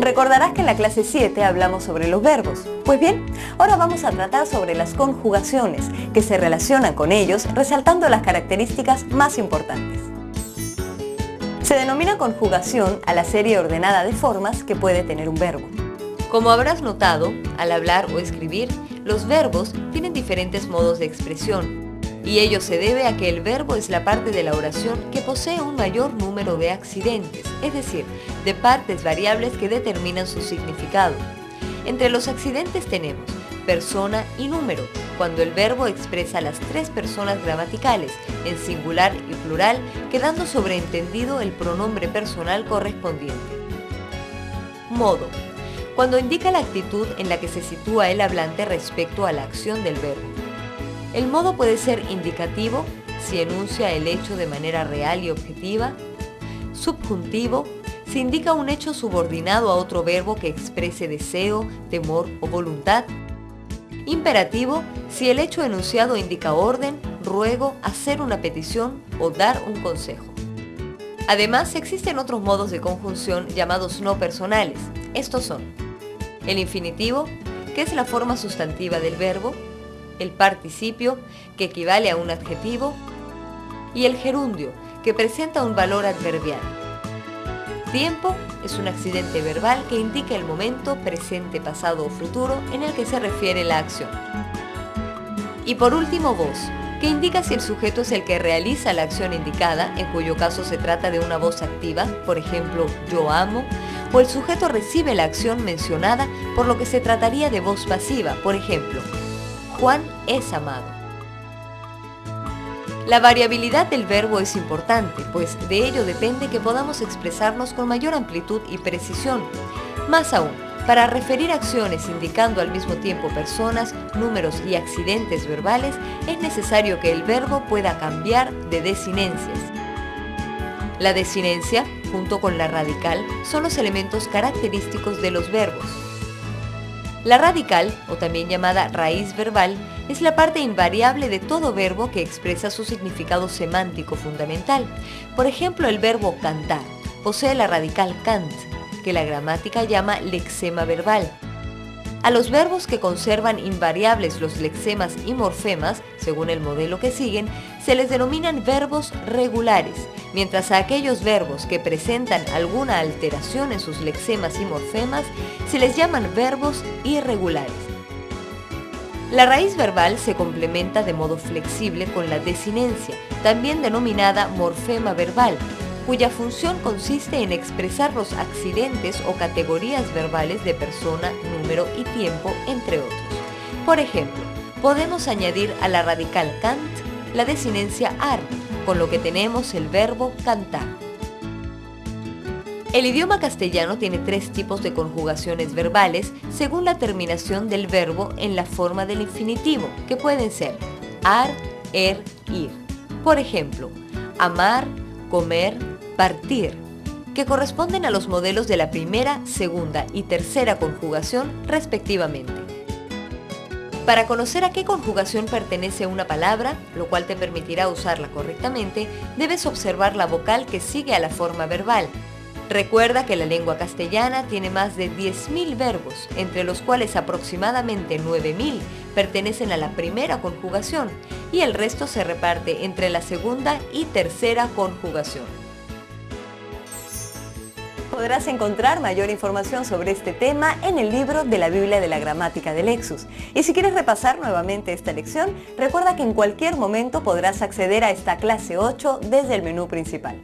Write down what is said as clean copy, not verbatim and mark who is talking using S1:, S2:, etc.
S1: Recordarás que en la clase 7 hablamos sobre los verbos. Pues bien, ahora vamos a tratar sobre las conjugaciones, que se relacionan con ellos, resaltando las características más importantes. Se denomina conjugación a la serie ordenada de formas que puede tener un verbo. Como habrás notado, al hablar o escribir, los verbos tienen diferentes modos de expresión, y ello se debe a que el verbo es la parte de la oración que posee un mayor número de accidentes, es decir, de partes variables que determinan su significado. Entre los accidentes tenemos persona y número, cuando el verbo expresa las tres personas gramaticales, en singular y plural, quedando sobreentendido el pronombre personal correspondiente. Modo, cuando indica la actitud en la que se sitúa el hablante respecto a la acción del verbo. El modo puede ser indicativo, si enuncia el hecho de manera real y objetiva. Subjuntivo, si indica un hecho subordinado a otro verbo que exprese deseo, temor o voluntad. Imperativo, si el hecho enunciado indica orden, ruego, hacer una petición o dar un consejo. Además, existen otros modos de conjunción llamados no personales. Estos son el infinitivo, que es la forma sustantiva del verbo, el participio, que equivale a un adjetivo, y el gerundio, que presenta un valor adverbial. Tiempo es un accidente verbal que indica el momento presente, pasado o futuro en el que se refiere la acción. Y por último, voz, que indica si el sujeto es el que realiza la acción indicada, en cuyo caso se trata de una voz activa, por ejemplo, yo amo, o el sujeto recibe la acción mencionada, por lo que se trataría de voz pasiva, por ejemplo, Juan es amado. La variabilidad del verbo es importante, pues de ello depende que podamos expresarnos con mayor amplitud y precisión. Más aún, para referir acciones indicando al mismo tiempo personas, números y accidentes verbales, es necesario que el verbo pueda cambiar de desinencias. La desinencia, junto con la radical, son los elementos característicos de los verbos. La radical, o también llamada raíz verbal, es la parte invariable de todo verbo que expresa su significado semántico fundamental. Por ejemplo, el verbo cantar posee la radical cant, que la gramática llama lexema verbal. A los verbos que conservan invariables los lexemas y morfemas, según el modelo que siguen, se les denominan verbos regulares, mientras a aquellos verbos que presentan alguna alteración en sus lexemas y morfemas se les llaman verbos irregulares. La raíz verbal se complementa de modo flexible con la desinencia, también denominada morfema verbal, cuya función consiste en expresar los accidentes o categorías verbales de persona, número y tiempo, entre otros. Por ejemplo, podemos añadir a la radical cant la desinencia ar, con lo que tenemos el verbo cantar. El idioma castellano tiene tres tipos de conjugaciones verbales según la terminación del verbo en la forma del infinitivo, que pueden ser ar, ir. Por ejemplo, amar, comer, partir, que corresponden a los modelos de la primera, segunda y tercera conjugación respectivamente. Para conocer a qué conjugación pertenece una palabra, lo cual te permitirá usarla correctamente, debes observar la vocal que sigue a la forma verbal. Recuerda que la lengua castellana tiene más de 10.000 verbos, entre los cuales aproximadamente 9.000 pertenecen a la primera conjugación y el resto se reparte entre la segunda y tercera conjugación. Podrás encontrar mayor información sobre este tema en el libro de la Biblia de la Gramática de Lexus. Y si quieres repasar nuevamente esta lección, recuerda que en cualquier momento podrás acceder a esta clase 8 desde el menú principal.